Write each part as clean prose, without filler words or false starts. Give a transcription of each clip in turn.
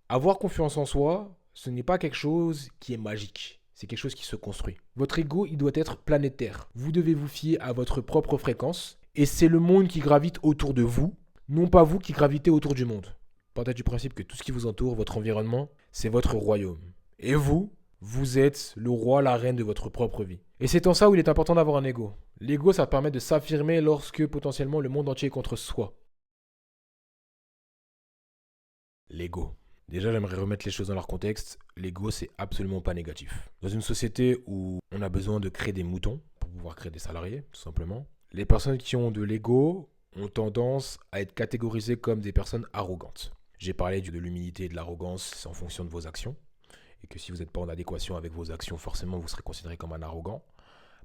Avoir confiance en soi, ce n'est pas quelque chose qui est magique. C'est quelque chose qui se construit. Votre ego, il doit être planétaire. Vous devez vous fier à votre propre fréquence. Et c'est le monde qui gravite autour de vous, non pas vous qui gravitez autour du monde. Partez du principe que tout ce qui vous entoure, votre environnement, c'est votre royaume. Et vous, vous êtes le roi, la reine de votre propre vie. Et c'est en ça où il est important d'avoir un ego. L'ego, ça permet de s'affirmer lorsque potentiellement le monde entier est contre soi. L'ego. Déjà, j'aimerais remettre les choses dans leur contexte. L'ego, c'est absolument pas négatif. Dans une société où on a besoin de créer des moutons pour pouvoir créer des salariés, tout simplement, les personnes qui ont de l'ego ont tendance à être catégorisées comme des personnes arrogantes. J'ai parlé de l'humilité et de l'arrogance, c'est en fonction de vos actions. Et que si vous n'êtes pas en adéquation avec vos actions, forcément, vous serez considéré comme un arrogant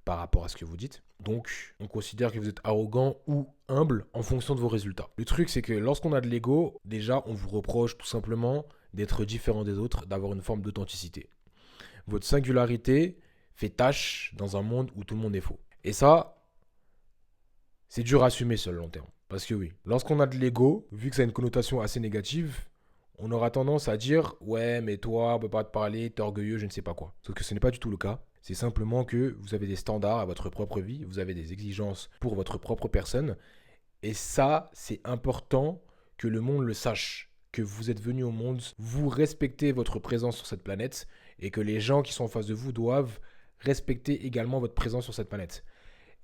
par rapport à ce que vous dites. Donc, on considère que vous êtes arrogant ou humble en fonction de vos résultats. Le truc, c'est que lorsqu'on a de l'ego, déjà, on vous reproche tout simplement d'être différent des autres, d'avoir une forme d'authenticité. Votre singularité fait tâche dans un monde où tout le monde est faux. Et ça, c'est dur à assumer sur le long terme. Parce que oui, lorsqu'on a de l'ego, vu que ça a une connotation assez négative, on aura tendance à dire ouais, mais toi, on peut pas te parler, t'es orgueilleux, je ne sais pas quoi. Sauf que ce n'est pas du tout le cas. C'est simplement que vous avez des standards à votre propre vie, vous avez des exigences pour votre propre personne. Et ça, c'est important que le monde le sache. Que vous êtes venu au monde, vous respectez votre présence sur cette planète et que les gens qui sont en face de vous doivent respecter également votre présence sur cette planète.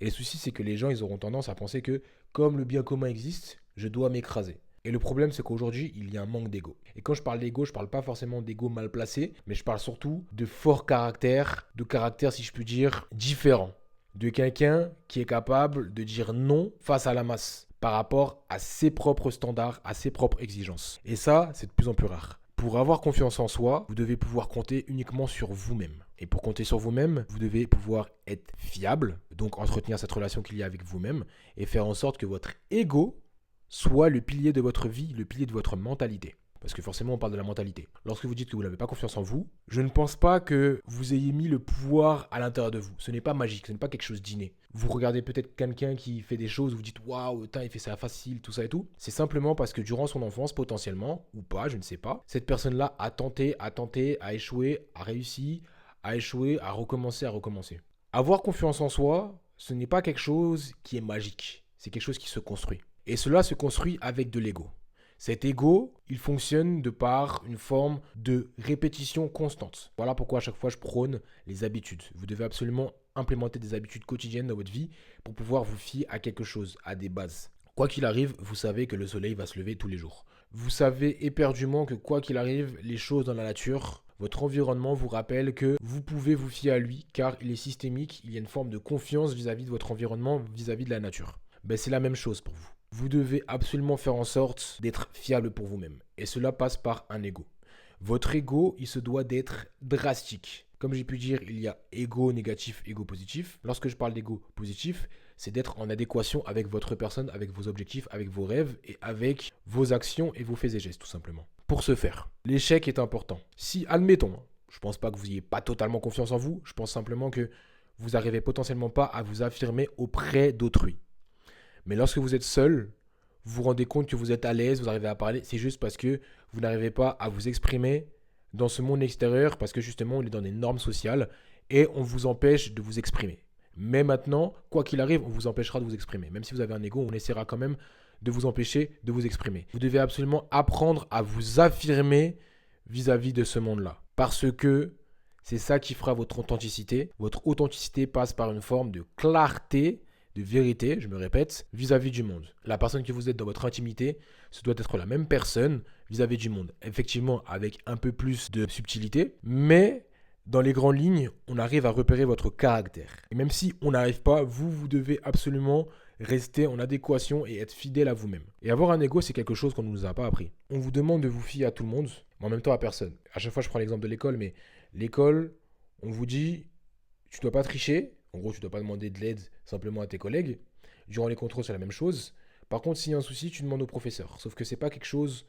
Et le souci, c'est que les gens, ils auront tendance à penser que comme le bien commun existe, je dois m'écraser. Et le problème, c'est qu'aujourd'hui, il y a un manque d'ego. Et quand je parle d'ego, je parle pas forcément d'ego mal placé, mais je parle surtout de fort caractère, de caractère, si je puis dire, différent. De quelqu'un qui est capable de dire non face à la masse par rapport à ses propres standards, à ses propres exigences. Et ça, c'est de plus en plus rare. Pour avoir confiance en soi, vous devez pouvoir compter uniquement sur vous-même. Et pour compter sur vous-même, vous devez pouvoir être fiable, donc entretenir cette relation qu'il y a avec vous-même et faire en sorte que votre ego soit le pilier de votre vie, le pilier de votre mentalité. Parce que forcément, on parle de la mentalité. Lorsque vous dites que vous n'avez pas confiance en vous, je ne pense pas que vous ayez mis le pouvoir à l'intérieur de vous. Ce n'est pas magique, ce n'est pas quelque chose d'inné. Vous regardez peut-être quelqu'un qui fait des choses, vous dites waouh, il fait ça facile, tout ça et tout. C'est simplement parce que durant son enfance, potentiellement, ou pas, je ne sais pas, cette personne-là a tenté, a échoué, a réussi, a échoué, a recommencé, a recommencé. Avoir confiance en soi, ce n'est pas quelque chose qui est magique. C'est quelque chose qui se construit. Et cela se construit avec de l'ego. Cet ego, il fonctionne de par une forme de répétition constante. Voilà pourquoi à chaque fois je prône les habitudes. Vous devez absolument implémenter des habitudes quotidiennes dans votre vie pour pouvoir vous fier à quelque chose, à des bases. Quoi qu'il arrive, vous savez que le soleil va se lever tous les jours. Vous savez éperdument que quoi qu'il arrive, les choses dans la nature, votre environnement vous rappelle que vous pouvez vous fier à lui car il est systémique, il y a une forme de confiance vis-à-vis de votre environnement, vis-à-vis de la nature. Ben, c'est la même chose pour vous. Vous devez absolument faire en sorte d'être fiable pour vous-même. Et cela passe par un ego. Votre ego, il se doit d'être drastique. Comme j'ai pu dire, il y a ego négatif, ego positif. Lorsque je parle d'ego positif, c'est d'être en adéquation avec votre personne, avec vos objectifs, avec vos rêves et avec vos actions et vos faits et gestes, tout simplement. Pour ce faire, l'échec est important. Si, admettons, je ne pense pas que vous n'ayez pas totalement confiance en vous, je pense simplement que vous n'arrivez potentiellement pas à vous affirmer auprès d'autrui. Mais lorsque vous êtes seul, vous vous rendez compte que vous êtes à l'aise, vous arrivez à parler, c'est juste parce que vous n'arrivez pas à vous exprimer dans ce monde extérieur parce que justement on est dans des normes sociales et on vous empêche de vous exprimer. Mais maintenant, quoi qu'il arrive, on vous empêchera de vous exprimer. Même si vous avez un ego, on essaiera quand même de vous empêcher de vous exprimer. Vous devez absolument apprendre à vous affirmer vis-à-vis de ce monde-là. Parce que c'est ça qui fera votre authenticité. Votre authenticité passe par une forme de clarté, de vérité, je me répète, vis-à-vis du monde. La personne que vous êtes dans votre intimité, ce doit être la même personne vis-à-vis du monde. Effectivement, avec un peu plus de subtilité, mais dans les grandes lignes, on arrive à repérer votre caractère. Et même si on n'arrive pas, vous devez absolument rester en adéquation et être fidèle à vous-même. Et avoir un ego, c'est quelque chose qu'on ne nous a pas appris. On vous demande de vous fier à tout le monde, mais en même temps à personne. À chaque fois, je prends l'exemple de l'école, mais l'école, on vous dit, tu ne dois pas tricher. En gros, tu ne dois pas demander de l'aide simplement à tes collègues. Durant les contrôles, c'est la même chose. Par contre, s'il y a un souci, tu demandes au professeur. Sauf que c'est pas quelque chose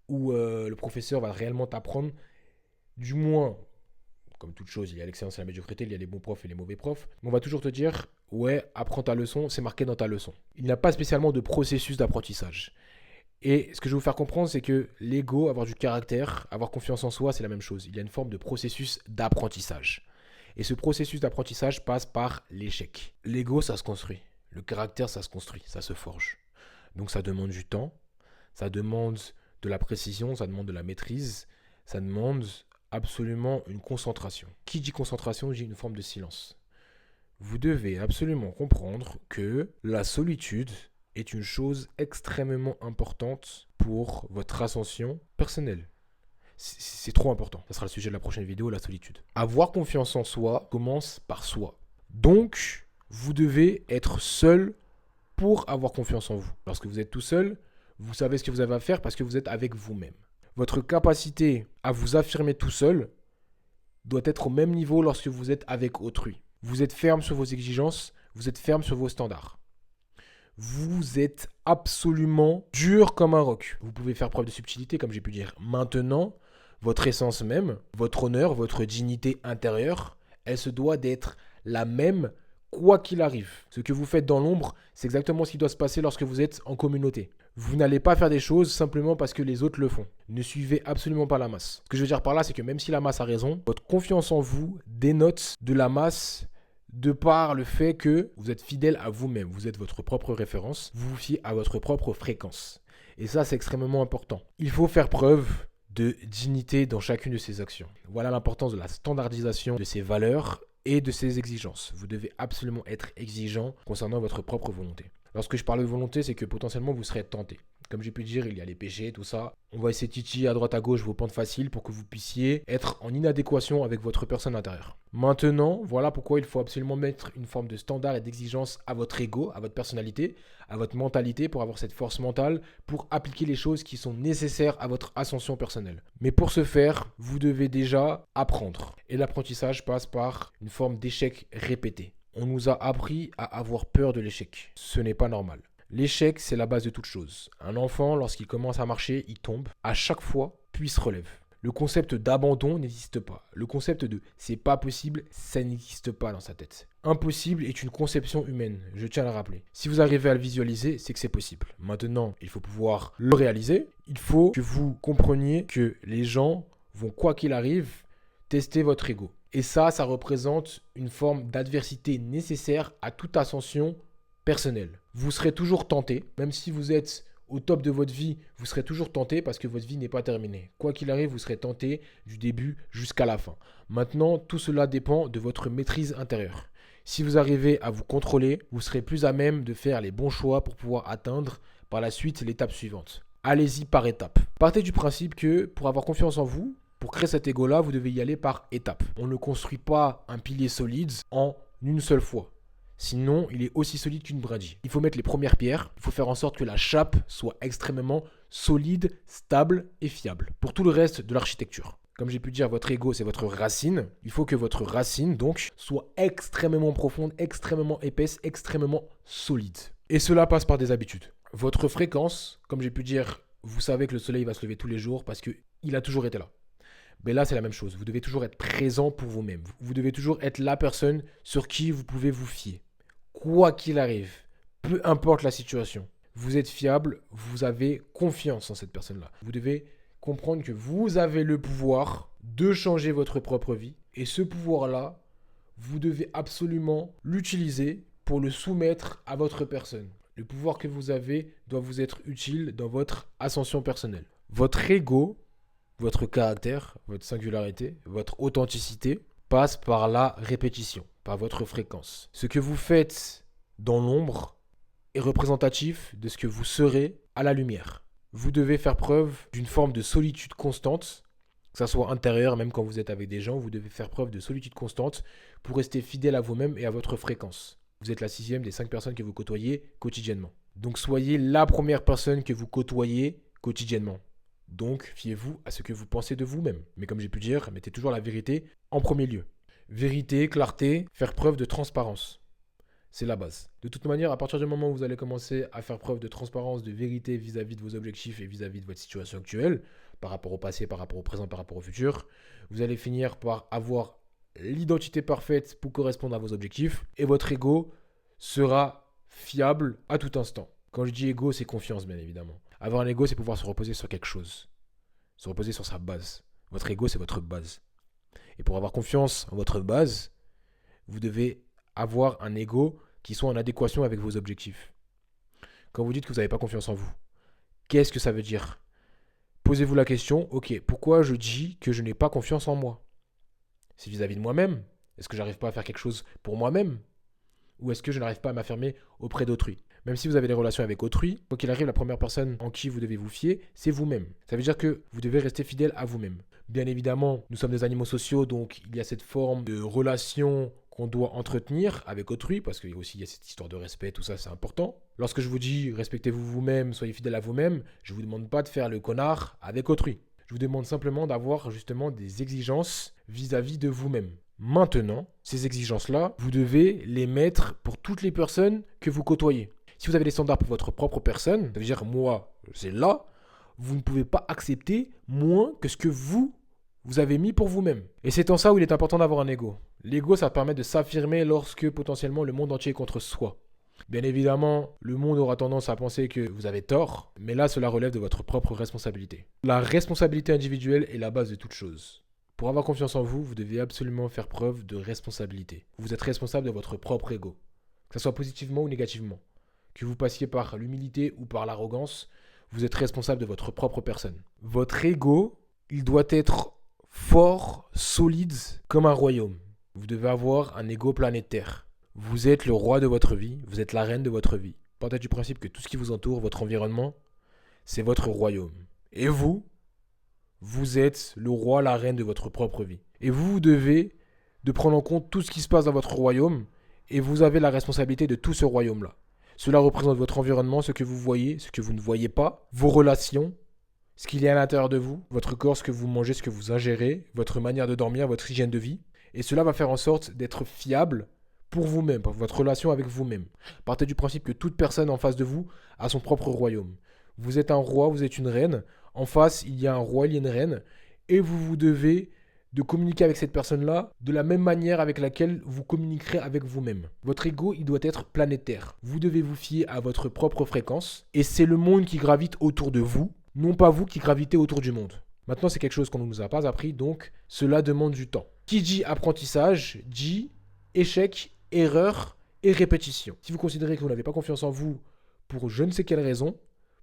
où le professeur va réellement t'apprendre. Du moins, comme toute chose, il y a l'excellence et la médiocrité, il y a les bons profs et les mauvais profs. Mais on va toujours te dire, ouais, apprends ta leçon, c'est marqué dans ta leçon. Il n'y a pas spécialement de processus d'apprentissage. Et ce que je vais vous faire comprendre, c'est que l'ego, avoir du caractère, avoir confiance en soi, c'est la même chose. Il y a une forme de processus d'apprentissage. Et ce processus d'apprentissage passe par l'échec. L'ego, ça se construit. Le caractère, ça se construit, ça se forge. Donc ça demande du temps, ça demande de la précision, ça demande de la maîtrise, ça demande absolument une concentration. Qui dit concentration, dit une forme de silence. Vous devez absolument comprendre que la solitude est une chose extrêmement importante pour votre ascension personnelle. C'est trop important. Ça sera le sujet de la prochaine vidéo, la solitude. Avoir confiance en soi commence par soi. Donc, vous devez être seul pour avoir confiance en vous. Lorsque vous êtes tout seul, vous savez ce que vous avez à faire parce que vous êtes avec vous-même. Votre capacité à vous affirmer tout seul doit être au même niveau lorsque vous êtes avec autrui. Vous êtes ferme sur vos exigences, vous êtes ferme sur vos standards. Vous êtes absolument dur comme un roc. Vous pouvez faire preuve de subtilité, comme j'ai pu dire. Maintenant, votre essence même, votre honneur, votre dignité intérieure, elle se doit d'être la même quoi qu'il arrive. Ce que vous faites dans l'ombre, c'est exactement ce qui doit se passer lorsque vous êtes en communauté. Vous n'allez pas faire des choses simplement parce que les autres le font. Ne suivez absolument pas la masse. Ce que je veux dire par là, c'est que même si la masse a raison, votre confiance en vous dénote de la masse de par le fait que vous êtes fidèle à vous-même. Vous êtes votre propre référence. Vous vous fiez à votre propre fréquence. Et ça, c'est extrêmement important. Il faut faire preuve de dignité dans chacune de ses actions. Voilà l'importance de la standardisation de ses valeurs et de ses exigences. Vous devez absolument être exigeant concernant votre propre volonté. Lorsque je parle de volonté, c'est que potentiellement vous serez tenté. Comme j'ai pu dire, il y a les péchés, tout ça. On va essayer de titiller à droite à gauche vos pentes faciles pour que vous puissiez être en inadéquation avec votre personne intérieure. Maintenant, voilà pourquoi il faut absolument mettre une forme de standard et d'exigence à votre ego, à votre personnalité, à votre mentalité pour avoir cette force mentale, pour appliquer les choses qui sont nécessaires à votre ascension personnelle. Mais pour ce faire, vous devez déjà apprendre. Et l'apprentissage passe par une forme d'échec répété. On nous a appris à avoir peur de l'échec. Ce n'est pas normal. L'échec, c'est la base de toute chose. Un enfant, lorsqu'il commence à marcher, il tombe. À chaque fois, puis se relève. Le concept d'abandon n'existe pas. Le concept de c'est pas possible, ça n'existe pas dans sa tête. Impossible est une conception humaine, je tiens à le rappeler. Si vous arrivez à le visualiser, c'est que c'est possible. Maintenant, il faut pouvoir le réaliser. Il faut que vous compreniez que les gens vont, quoi qu'il arrive, tester votre ego. Et ça représente une forme d'adversité nécessaire à toute ascension personnelle. Vous serez toujours tenté, même si vous êtes au top de votre vie, vous serez toujours tenté parce que votre vie n'est pas terminée. Quoi qu'il arrive, vous serez tenté du début jusqu'à la fin. Maintenant, tout cela dépend de votre maîtrise intérieure. Si vous arrivez à vous contrôler, vous serez plus à même de faire les bons choix pour pouvoir atteindre par la suite l'étape suivante. Allez-y par étapes. Partez du principe que pour avoir confiance en vous, pour créer cet ego-là, vous devez y aller par étapes. On ne construit pas un pilier solide en une seule fois. Sinon, il est aussi solide qu'une brindille. Il faut mettre les premières pierres. Il faut faire en sorte que la chape soit extrêmement solide, stable et fiable pour tout le reste de l'architecture. Comme j'ai pu dire, votre ego, c'est votre racine. Il faut que votre racine, donc, soit extrêmement profonde, extrêmement épaisse, extrêmement solide. Et cela passe par des habitudes. Votre fréquence, comme j'ai pu dire, vous savez que le soleil va se lever tous les jours parce qu'il a toujours été là. Mais là, c'est la même chose. Vous devez toujours être présent pour vous-même. Vous devez toujours être la personne sur qui vous pouvez vous fier. Quoi qu'il arrive, peu importe la situation, vous êtes fiable, vous avez confiance en cette personne-là. Vous devez comprendre que vous avez le pouvoir de changer votre propre vie. Et ce pouvoir-là, vous devez absolument l'utiliser pour le soumettre à votre personne. Le pouvoir que vous avez doit vous être utile dans votre ascension personnelle. Votre ego, votre caractère, votre singularité, votre authenticité passe par la répétition, par votre fréquence. Ce que vous faites dans l'ombre est représentatif de ce que vous serez à la lumière. Vous devez faire preuve d'une forme de solitude constante, que ça soit intérieure, même quand vous êtes avec des gens, vous devez faire preuve de solitude constante pour rester fidèle à vous-même et à votre fréquence. Vous êtes la 6e des 5 personnes que vous côtoyez quotidiennement. Donc soyez la première personne que vous côtoyez quotidiennement. Donc, fiez-vous à ce que vous pensez de vous-même. Mais comme j'ai pu dire, mettez toujours la vérité en premier lieu. Vérité, clarté, faire preuve de transparence. C'est la base. De toute manière, à partir du moment où vous allez commencer à faire preuve de transparence, de vérité vis-à-vis de vos objectifs et vis-à-vis de votre situation actuelle, par rapport au passé, par rapport au présent, par rapport au futur, vous allez finir par avoir l'identité parfaite pour correspondre à vos objectifs et votre ego sera fiable à tout instant. Quand je dis ego, c'est confiance, bien évidemment. Avoir un ego, c'est pouvoir se reposer sur quelque chose. Se reposer sur sa base. Votre ego, c'est votre base. Et pour avoir confiance en votre base, vous devez avoir un ego qui soit en adéquation avec vos objectifs. Quand vous dites que vous n'avez pas confiance en vous, qu'est-ce que ça veut dire? Posez-vous la question, ok, pourquoi je dis que je n'ai pas confiance en moi? C'est vis-à-vis de moi-même? Est-ce que j'arrive pas à faire quelque chose pour moi-même? Ou est-ce que je n'arrive pas à m'affirmer auprès d'autrui? Même si vous avez des relations avec autrui, quoi qu'il arrive, la première personne en qui vous devez vous fier, c'est vous-même. Ça veut dire que vous devez rester fidèle à vous-même. Bien évidemment, nous sommes des animaux sociaux, donc il y a cette forme de relation qu'on doit entretenir avec autrui, parce qu'il y a aussi cette histoire de respect, tout ça, c'est important. Lorsque je vous dis respectez-vous vous-même, soyez fidèle à vous-même, je ne vous demande pas de faire le connard avec autrui. Je vous demande simplement d'avoir justement des exigences vis-à-vis de vous-même. Maintenant, ces exigences-là, vous devez les mettre pour toutes les personnes que vous côtoyez. Si vous avez des standards pour votre propre personne, ça veut dire moi, c'est là, vous ne pouvez pas accepter moins que ce que vous avez mis pour vous-même. Et c'est en ça où il est important d'avoir un ego. L'ego, ça permet de s'affirmer lorsque potentiellement le monde entier est contre soi. Bien évidemment, le monde aura tendance à penser que vous avez tort, mais là, cela relève de votre propre responsabilité. La responsabilité individuelle est la base de toute chose. Pour avoir confiance en vous, vous devez absolument faire preuve de responsabilité. Vous êtes responsable de votre propre ego, que ce soit positivement ou négativement. Que vous passiez par l'humilité ou par l'arrogance, vous êtes responsable de votre propre personne. Votre ego, il doit être fort, solide, comme un royaume. Vous devez avoir un ego planétaire. Vous êtes le roi de votre vie, vous êtes la reine de votre vie. Partez du principe que tout ce qui vous entoure, votre environnement, c'est votre royaume. Et vous êtes le roi, la reine de votre propre vie. Et vous devez de prendre en compte tout ce qui se passe dans votre royaume et vous avez la responsabilité de tout ce royaume-là. Cela représente votre environnement, ce que vous voyez, ce que vous ne voyez pas, vos relations, ce qu'il y a à l'intérieur de vous, votre corps, ce que vous mangez, ce que vous ingérez, votre manière de dormir, votre hygiène de vie. Et cela va faire en sorte d'être fiable pour vous-même, pour votre relation avec vous-même. Partez du principe que toute personne en face de vous a son propre royaume. Vous êtes un roi, vous êtes une reine. En face, il y a un roi, il y a une reine. Et vous devez de communiquer avec cette personne-là de la même manière avec laquelle vous communiquerez avec vous-même. Votre ego, il doit être planétaire. Vous devez vous fier à votre propre fréquence. Et c'est le monde qui gravite autour de vous, non pas vous qui gravitez autour du monde. Maintenant, c'est quelque chose qu'on ne nous a pas appris, donc cela demande du temps. Qui dit apprentissage, dit échec, erreur et répétition. Si vous considérez que vous n'avez pas confiance en vous pour je ne sais quelle raison,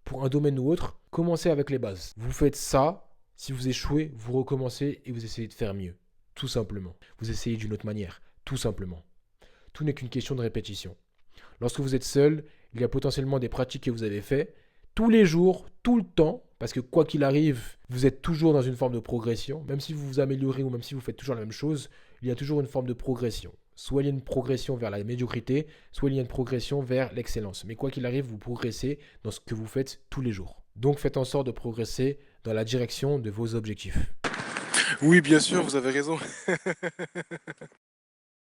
pour un domaine ou autre, commencez avec les bases. Vous faites ça. Si vous échouez, vous recommencez et vous essayez de faire mieux. Tout simplement. Vous essayez d'une autre manière. Tout simplement. Tout n'est qu'une question de répétition. Lorsque vous êtes seul, il y a potentiellement des pratiques que vous avez faites tous les jours, tout le temps, parce que quoi qu'il arrive, vous êtes toujours dans une forme de progression. Même si vous vous améliorez ou même si vous faites toujours la même chose, il y a toujours une forme de progression. Soit il y a une progression vers la médiocrité, soit il y a une progression vers l'excellence. Mais quoi qu'il arrive, vous progressez dans ce que vous faites tous les jours. Donc faites en sorte de progresser dans la direction de vos objectifs. Oui, bien sûr, vous avez raison.